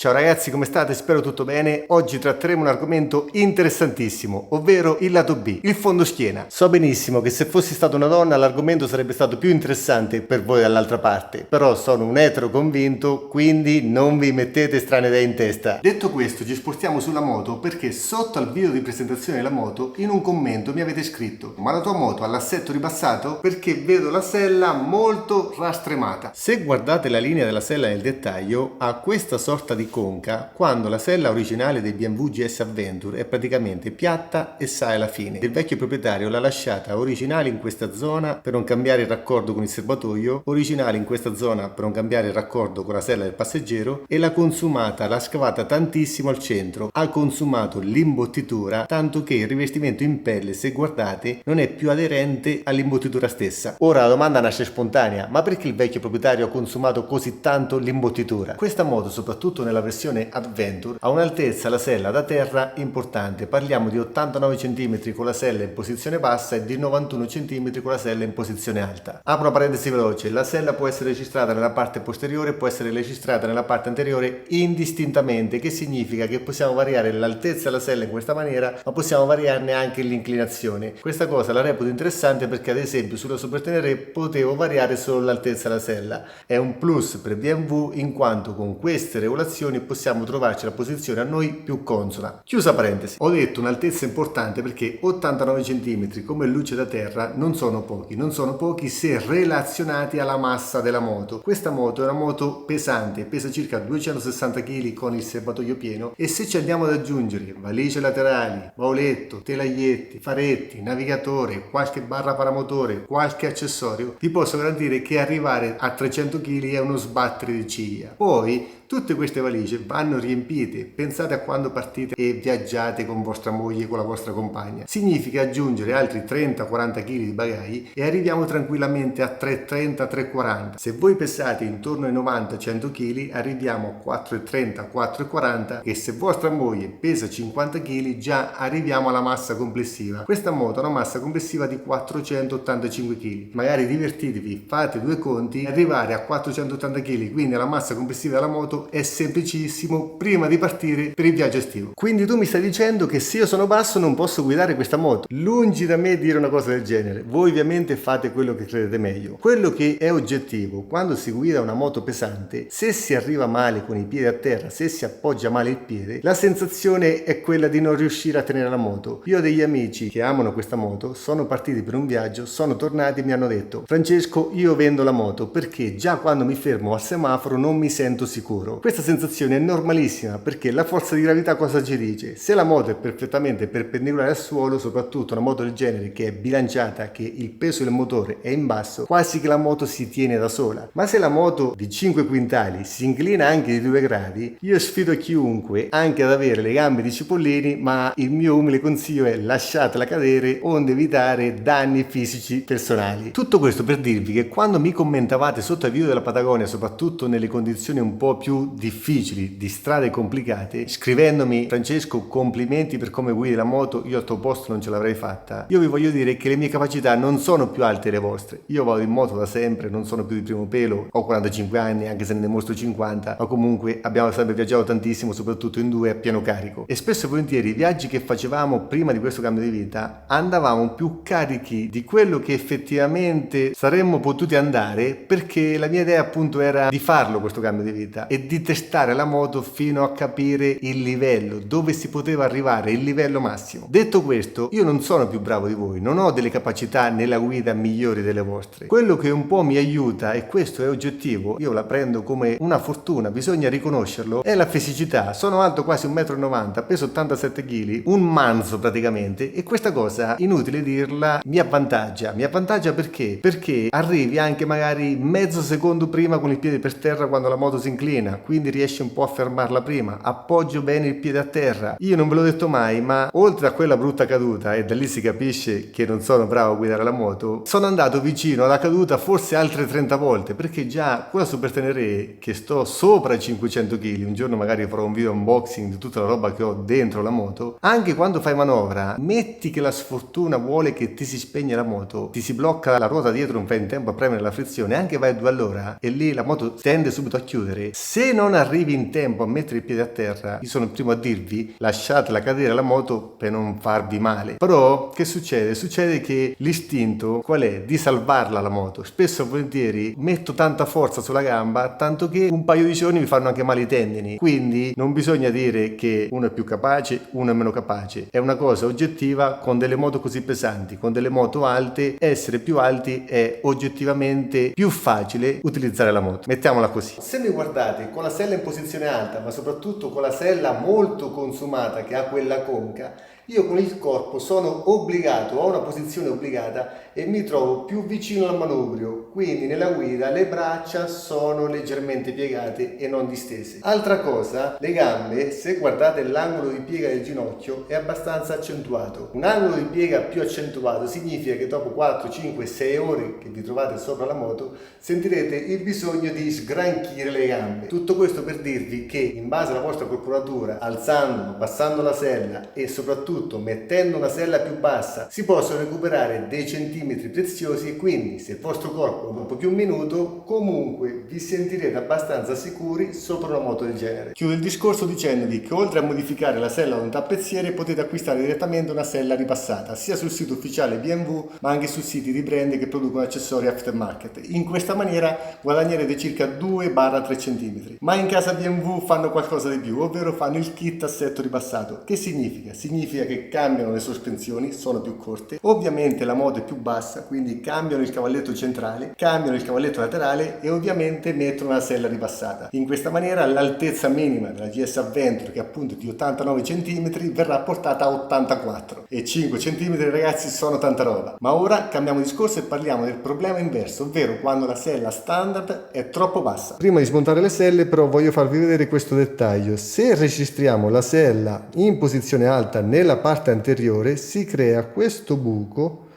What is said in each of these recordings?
Ciao ragazzi, come state? Spero tutto bene. Oggi tratteremo un argomento interessantissimo, ovvero il lato B, il fondoschiena. So benissimo che se fossi stata una donna l'argomento sarebbe stato più interessante per voi dall'altra parte, però sono un etero convinto, quindi non vi mettete strane idee in testa. Detto questo, ci spostiamo sulla moto perché sotto al video di presentazione della moto in un commento mi avete scritto: ma la tua moto ha l'assetto ribassato? Perché vedo la sella molto rastremata. Se guardate la linea della sella nel dettaglio, ha questa sorta di conca, quando la sella originale dei BMW GS Adventure è praticamente piatta e sale alla fine. Il vecchio proprietario l'ha lasciata originale in questa zona per non cambiare il raccordo con il serbatoio, originale in questa zona per non cambiare il raccordo con la sella del passeggero, e l'ha consumata, l'ha scavata tantissimo al centro, ha consumato l'imbottitura, tanto che il rivestimento in pelle, se guardate, non è più aderente all'imbottitura stessa. Ora la domanda nasce spontanea: ma perché il vecchio proprietario ha consumato così tanto l'imbottitura? Questa moto, soprattutto nella versione Adventure, ha un'altezza la sella da terra importante, parliamo di 89 cm con la sella in posizione bassa e di 91 cm con la sella in posizione alta. Apro una parentesi veloce: la sella può essere registrata nella parte posteriore, può essere registrata nella parte anteriore indistintamente, che significa che possiamo variare l'altezza della sella in questa maniera, ma possiamo variarne anche l'inclinazione. Questa cosa la reputo interessante perché ad esempio sulla Super Tenere potevo variare solo l'altezza della sella. È un plus per BMW in quanto con queste regolazioni possiamo trovarci la posizione a noi più consona. Chiusa parentesi. Ho detto un'altezza importante perché 89 cm come luce da terra non sono pochi se relazionati alla massa della moto. Questa moto è una moto pesante, pesa circa 260 kg con il serbatoio pieno, e se ci andiamo ad aggiungere valigie laterali, bauletto, telaietti, faretti, navigatore, qualche barra paramotore, qualche accessorio, vi posso garantire che arrivare a 300 kg è uno sbattere di ciglia. Poi tutte queste valigie vanno riempite. Pensate a quando partite e viaggiate con vostra moglie, con la vostra compagna. Significa aggiungere altri 30-40 kg di bagagli e arriviamo tranquillamente a 330-340. Se voi pesate intorno ai 90-100 kg arriviamo a 430-440, e se vostra moglie pesa 50 kg già arriviamo alla massa complessiva. Questa moto ha una massa complessiva di 485 kg. Magari divertitevi, fate due conti, arrivare a 480 kg, quindi alla massa complessiva della moto, è semplicissimo prima di partire per il viaggio estivo. Quindi tu mi stai dicendo che se io sono basso non posso guidare questa moto? Lungi da me dire una cosa del genere. Voi ovviamente fate quello che credete meglio. Quello che è oggettivo: quando si guida una moto pesante, se si arriva male con i piedi a terra, se si appoggia male il piede, la sensazione è quella di non riuscire a tenere la moto. Io ho degli amici che amano questa moto, sono partiti per un viaggio, sono tornati e mi hanno detto: Francesco, io vendo la moto perché già quando mi fermo al semaforo non mi sento sicuro. Questa sensazione è normalissima perché la forza di gravità cosa ci dice? Se la moto è perfettamente perpendicolare al suolo, soprattutto una moto del genere che è bilanciata, che il peso del motore è in basso, quasi che la moto si tiene da sola. Ma se la moto di 5 quintali si inclina anche di 2 gradi, io sfido chiunque anche ad avere le gambe di cipollini, ma il mio umile consiglio è: lasciatela cadere onde evitare danni fisici personali. Tutto questo per dirvi che quando mi commentavate sotto ai video della Patagonia, soprattutto nelle condizioni un po' più difficili, di strade complicate, scrivendomi: Francesco, complimenti per come guidi la moto, io al tuo posto non ce l'avrei fatta, io vi voglio dire che le mie capacità non sono più alte delle vostre. Io vado in moto da sempre, non sono più di primo pelo, ho 45 anni anche se ne dimostro 50, ma comunque abbiamo sempre viaggiato tantissimo, soprattutto in due a pieno carico, e spesso e volentieri i viaggi che facevamo prima di questo cambio di vita andavamo più carichi di quello che effettivamente saremmo potuti andare, perché la mia idea appunto era di farlo questo cambio di vita e di testare la moto fino a capire il livello, dove si poteva arrivare, il livello massimo. Detto questo, io non sono più bravo di voi, non ho delle capacità nella guida migliori delle vostre. Quello che un po' mi aiuta, e questo è oggettivo, io la prendo come una fortuna, bisogna riconoscerlo, è la fisicità. Sono alto quasi 1,90 m, peso 87 kg, un manzo praticamente, e questa cosa, inutile dirla, mi avvantaggia. Mi avvantaggia perché? Perché arrivi anche magari mezzo secondo prima con il piede per terra quando la moto si inclina, quindi riesci un po' a fermarla prima, appoggio bene il piede a terra. Io non ve l'ho detto mai, ma oltre a quella brutta caduta, e da lì si capisce che non sono bravo a guidare la moto, sono andato vicino alla caduta forse altre 30 volte, perché già con la Super Tenere, che sto sopra i 500 kg, un giorno magari farò un video unboxing di tutta la roba che ho dentro la moto, anche quando fai manovra, metti che la sfortuna vuole che ti si spegne la moto, ti si blocca la ruota dietro, non fai in tempo a premere la frizione, anche vai a 2 all'ora e lì la moto tende subito a chiudere. Se Se non arrivi in tempo a mettere i piedi a terra, io sono il primo a dirvi lasciatela cadere la moto per non farvi male. Però che succede? Succede che l'istinto qual è? Di salvarla la moto. Spesso e volentieri metto tanta forza sulla gamba, tanto che un paio di giorni mi fanno anche male i tendini. Quindi non bisogna dire che uno è più capace, uno è meno capace. È una cosa oggettiva. Con delle moto così pesanti, con delle moto alte, essere più alti è oggettivamente più facile utilizzare la moto. Mettiamola così. Se mi guardate con la sella in posizione alta, ma soprattutto con la sella molto consumata che ha quella conca, io con il corpo sono obbligato, ho una posizione obbligata e mi trovo più vicino al manubrio, quindi nella guida le braccia sono leggermente piegate e non distese. Altra cosa, le gambe, se guardate l'angolo di piega del ginocchio è abbastanza accentuato. Un angolo di piega più accentuato significa che dopo 4, 5, 6 ore che vi trovate sopra la moto sentirete il bisogno di sgranchire le gambe. Tutto questo per dirvi che in base alla vostra corporatura, alzando, abbassando la sella e soprattutto mettendo una sella più bassa, si possono recuperare dei centimetri preziosi e quindi se il vostro corpo è un po' più minuto, comunque vi sentirete abbastanza sicuri sopra una moto del genere. Chiudo il discorso dicendovi che oltre a modificare la sella o un tappezziere potete acquistare direttamente una sella ripassata sia sul sito ufficiale BMW ma anche su siti di brand che producono accessori aftermarket. In questa maniera guadagnerete circa 2-3 cm. Ma in casa BMW fanno qualcosa di più, ovvero fanno il kit assetto ripassato. Che significa? Significa che cambiano le sospensioni, sono più corte, ovviamente la moto è più bassa, quindi cambiano il cavalletto centrale, cambiano il cavalletto laterale e ovviamente mettono una sella ripassata. In questa maniera l'altezza minima della GS Adventure, che è appunto di 89 cm, verrà portata a 84 e 5 cm ragazzi sono tanta roba. Ma ora cambiamo discorso e parliamo del problema inverso, ovvero quando la sella standard è troppo bassa. Prima di smontare le selle però voglio farvi vedere questo dettaglio. Se registriamo la sella in posizione alta nella parte anteriore si crea questo buco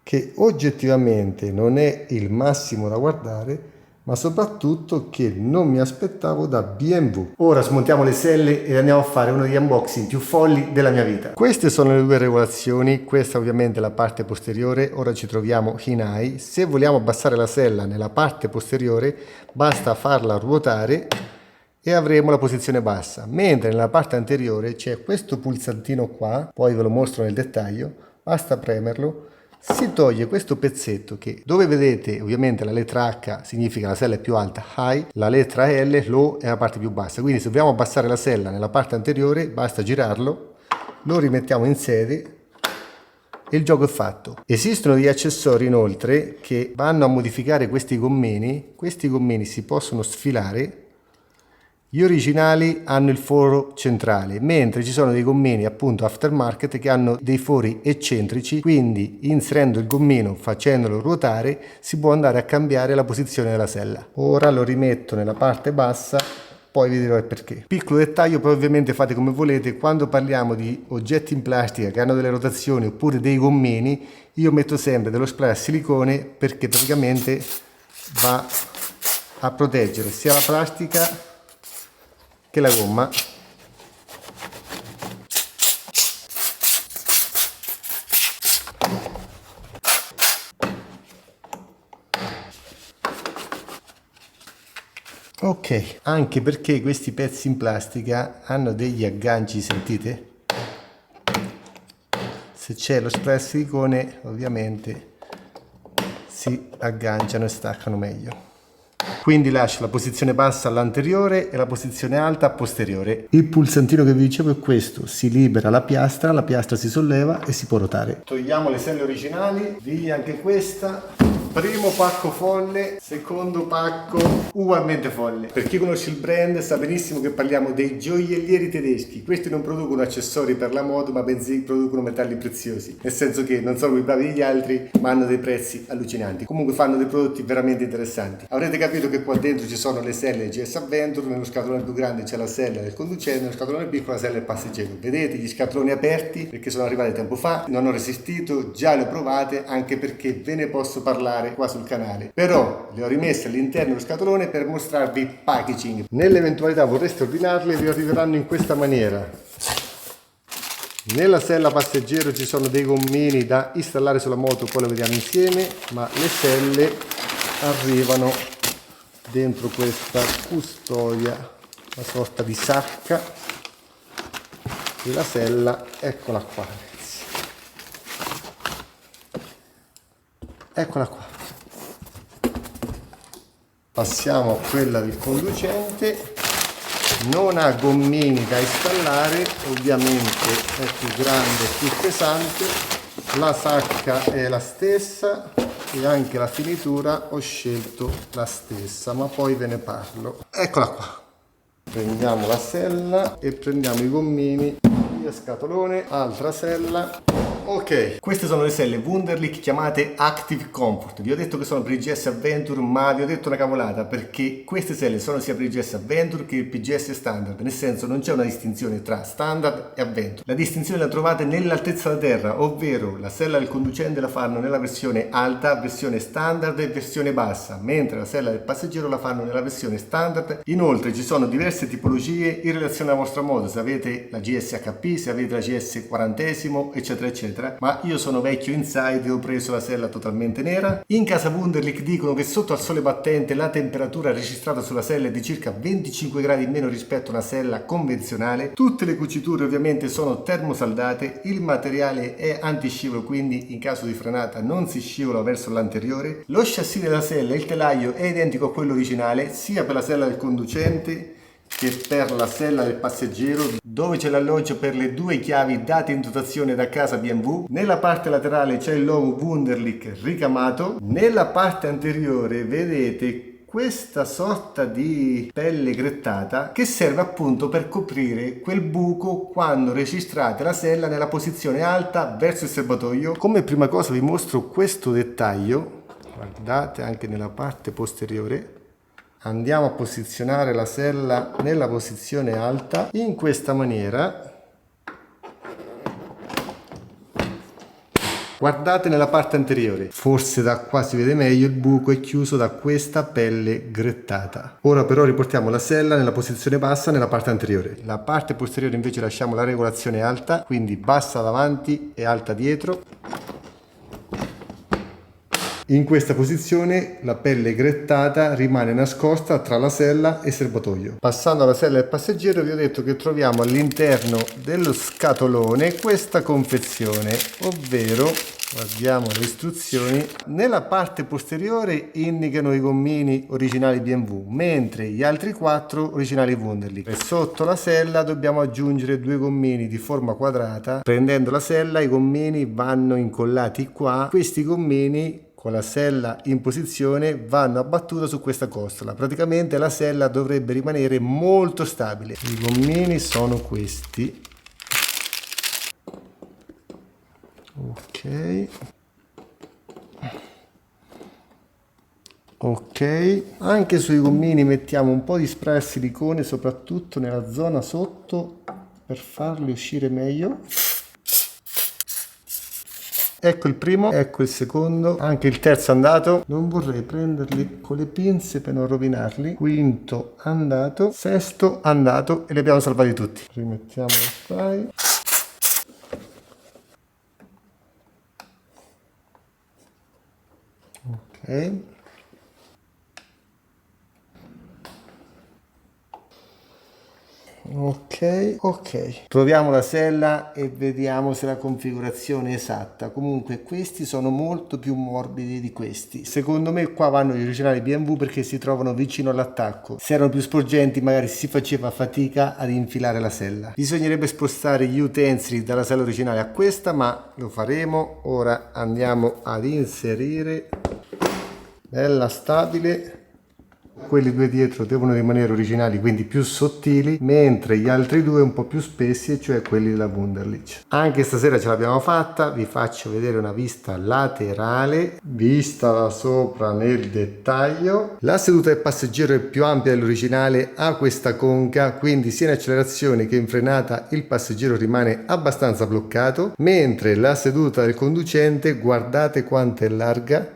che oggettivamente non è il massimo da guardare, ma soprattutto che non mi aspettavo da BMW. Ora smontiamo le selle e andiamo a fare uno degli unboxing più folli della mia vita. Queste sono le due regolazioni, questa ovviamente è la parte posteriore, ora ci troviamo in high. Se vogliamo abbassare la sella nella parte posteriore basta farla ruotare e avremo la posizione bassa, mentre nella parte anteriore c'è questo pulsantino qua, poi ve lo mostro nel dettaglio, basta premerlo, si toglie questo pezzetto che dove vedete ovviamente la lettera H significa la sella è più alta, high, la lettera L, low è la parte più bassa, quindi se vogliamo abbassare la sella nella parte anteriore basta girarlo, lo rimettiamo in sede e il gioco è fatto. Esistono degli accessori inoltre che vanno a modificare questi gommini si possono sfilare. Gli originali hanno il foro centrale, mentre ci sono dei gommini appunto aftermarket che hanno dei fori eccentrici, quindi inserendo il gommino, facendolo ruotare, si può andare a cambiare la posizione della sella. Ora lo rimetto nella parte bassa, poi vi dirò il perché. Piccolo dettaglio, poi ovviamente fate come volete, quando parliamo di oggetti in plastica che hanno delle rotazioni oppure dei gommini, io metto sempre dello spray a silicone perché praticamente va a proteggere sia la plastica che la gomma. Ok, anche perché questi pezzi in plastica hanno degli agganci, sentite? Se c'è lo spray a silicone ovviamente si agganciano e staccano meglio. Quindi lascio la posizione bassa all'anteriore e la posizione alta posteriore. Il pulsantino che vi dicevo è questo, si libera la piastra si solleva e si può ruotare. Togliamo le selle originali, via anche questa. Primo pacco folle, secondo pacco ugualmente folle. Per chi conosce il brand sa benissimo che parliamo dei gioiellieri tedeschi. Questi non producono accessori per la moto ma bensì producono metalli preziosi. Nel senso che non sono più bravi degli altri ma hanno dei prezzi allucinanti. Comunque fanno dei prodotti veramente interessanti. Avrete capito che qua dentro ci sono le selle GS Adventure, nello scatolone più grande c'è la sella del conducente, nello scatolone piccolo la sella del passeggero. Vedete gli scatoloni aperti perché sono arrivati tempo fa, non ho resistito, già le ho provate anche perché ve ne posso parlare qua sul canale, però le ho rimesse all'interno dello scatolone per mostrarvi il packaging. Nell'eventualità vorreste ordinarle vi arriveranno in questa maniera. Nella sella passeggero ci sono dei gommini da installare sulla moto, poi lo vediamo insieme, ma le selle arrivano dentro questa custodia una sorta di sacca della sella, eccola qua ragazzi, eccola qua. Passiamo a quella del conducente, non ha gommini da installare, ovviamente è più grande e più pesante, la sacca è la stessa e anche la finitura ho scelto la stessa, ma poi ve ne parlo. Eccola qua, prendiamo la sella e prendiamo i gommini, via scatolone, altra sella. Ok, queste sono le selle Wunderlich chiamate Active Comfort. Vi ho detto che sono per il GS Adventure, ma vi ho detto una cavolata, perché queste selle sono sia per il GS Adventure che il PGS Standard, nel senso non c'è una distinzione tra Standard e Adventure. La distinzione la trovate nell'altezza da terra, ovvero la sella del conducente la fanno nella versione alta, versione Standard e versione bassa, mentre la sella del passeggero la fanno nella versione Standard. Inoltre ci sono diverse tipologie in relazione alla vostra moto, se avete la GSHP, se avete la GS 40esimo, eccetera eccetera. Ma io sono vecchio inside e ho preso la sella totalmente nera. In casa Wunderlich dicono che sotto al sole battente la temperatura registrata sulla sella è di circa 25 gradi in meno rispetto a una sella convenzionale. Tutte le cuciture ovviamente sono termosaldate, il materiale è antiscivolo, quindi in caso di frenata non si scivola verso l'anteriore. Lo chassis della sella, il telaio, è identico a quello originale sia per la sella del conducente che per la sella del passeggero, dove c'è l'alloggio per le due chiavi date in dotazione da casa BMW. Nella parte laterale c'è il logo Wunderlich ricamato. Nella parte anteriore vedete questa sorta di pelle grettata che serve appunto per coprire quel buco quando registrate la sella nella posizione alta verso il serbatoio. Come prima cosa vi mostro questo dettaglio, guardate anche nella parte posteriore. Andiamo a posizionare la sella nella posizione alta in questa maniera. Guardate nella parte anteriore, forse da qua si vede meglio, il buco è chiuso da questa pelle grettata. Ora però riportiamo la sella nella posizione bassa nella parte anteriore. La parte posteriore invece lasciamo la regolazione alta, quindi bassa davanti e alta dietro. In questa posizione la pelle grettata rimane nascosta tra la sella e il serbatoio. Passando alla sella del passeggero vi ho detto che troviamo all'interno dello scatolone questa confezione, ovvero, guardiamo le istruzioni, nella parte posteriore indicano i gommini originali BMW, mentre gli altri 4 originali Wunderlich. E sotto la sella dobbiamo aggiungere 2 gommini di forma quadrata. Prendendo la sella i gommini vanno incollati qua, questi gommini con la sella in posizione vanno abbattuti su questa costola. Praticamente la sella dovrebbe rimanere molto stabile. I gommini sono questi. Ok, anche sui gommini mettiamo un po' di spray a silicone, soprattutto nella zona sotto, per farli uscire meglio. Ecco il primo, ecco il secondo, anche il terzo andato. Non vorrei prenderli con le pinze per non rovinarli. Quinto andato, sesto andato e li abbiamo salvati tutti. Rimettiamo lo spray. Ok. Ok, proviamo la sella e vediamo se la configurazione è esatta. Comunque questi sono molto più morbidi di questi. Secondo me qua vanno gli originali BMW perché si trovano vicino all'attacco. Se erano più sporgenti magari si faceva fatica ad infilare la sella. Bisognerebbe spostare gli utensili dalla sella originale a questa, ma lo faremo. Ora andiamo ad inserire, bella stabile. Quelli due dietro devono rimanere originali, quindi più sottili, mentre gli altri due un po' più spessi, cioè quelli della Wunderlich. Anche stasera ce l'abbiamo fatta, vi faccio vedere una vista laterale, vista da sopra nel dettaglio. La seduta del passeggero è più ampia dell'originale, ha questa conca, quindi sia in accelerazione che in frenata il passeggero rimane abbastanza bloccato, mentre la seduta del conducente, guardate quanto è larga.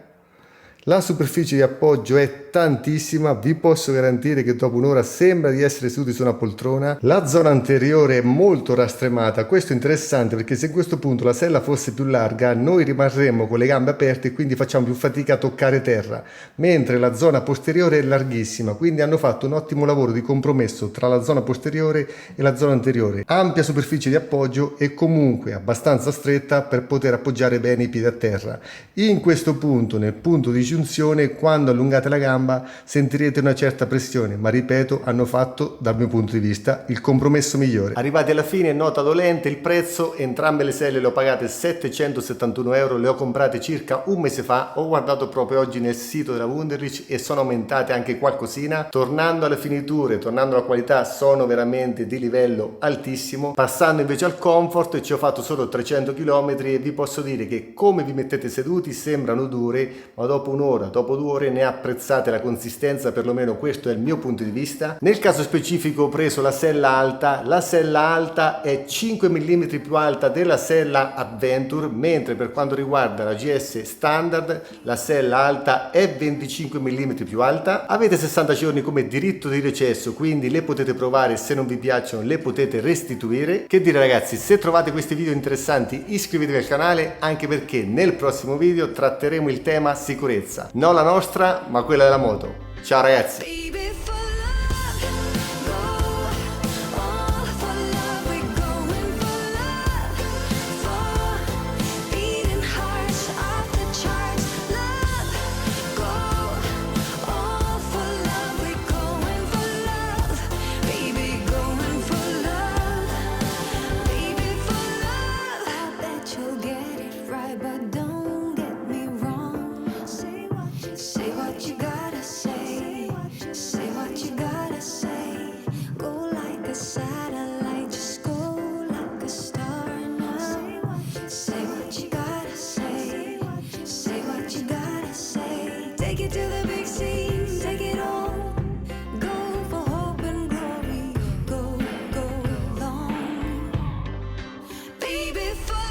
La superficie di appoggio è tantissima, vi posso garantire che dopo un'ora sembra di essere seduti su una poltrona. La zona anteriore è molto rastremata, questo è interessante perché se a questo punto la sella fosse più larga noi rimarremmo con le gambe aperte e quindi facciamo più fatica a toccare terra, mentre la zona posteriore è larghissima, quindi hanno fatto un ottimo lavoro di compromesso tra la zona posteriore e la zona anteriore. Ampia superficie di appoggio e comunque abbastanza stretta per poter appoggiare bene i piedi a terra. In questo punto, nel punto di giunzione, quando allungate la gamba sentirete una certa pressione, ma ripeto, hanno fatto dal mio punto di vista il compromesso migliore. Arrivati alla fine, nota dolente, il prezzo: entrambe le selle le ho pagate 771 euro, le ho comprate circa un mese fa, ho guardato proprio oggi nel sito della Wunderlich e sono aumentate anche qualcosina. Tornando alle finiture, tornando alla qualità, sono veramente di livello altissimo. Passando invece al comfort, ci ho fatto solo 300 km e vi posso dire che come vi mettete seduti sembrano dure, ma dopo un'ora, dopo 2 ore ne apprezzate la consistenza, perlomeno questo è il mio punto di vista. Nel caso specifico ho preso la sella alta è 5 mm più alta della sella Adventure, mentre per quanto riguarda la GS standard la sella alta è 25 mm più alta. Avete 60 giorni come diritto di recesso, quindi le potete provare, se non vi piacciono le potete restituire. Che dire ragazzi, se trovate questi video interessanti iscrivetevi al canale, anche perché nel prossimo video tratteremo il tema sicurezza, non la nostra ma quella della moto. Ciao ragazzi! Take it to the big scene, take it all. Go for hope and glory. Go long. Baby, for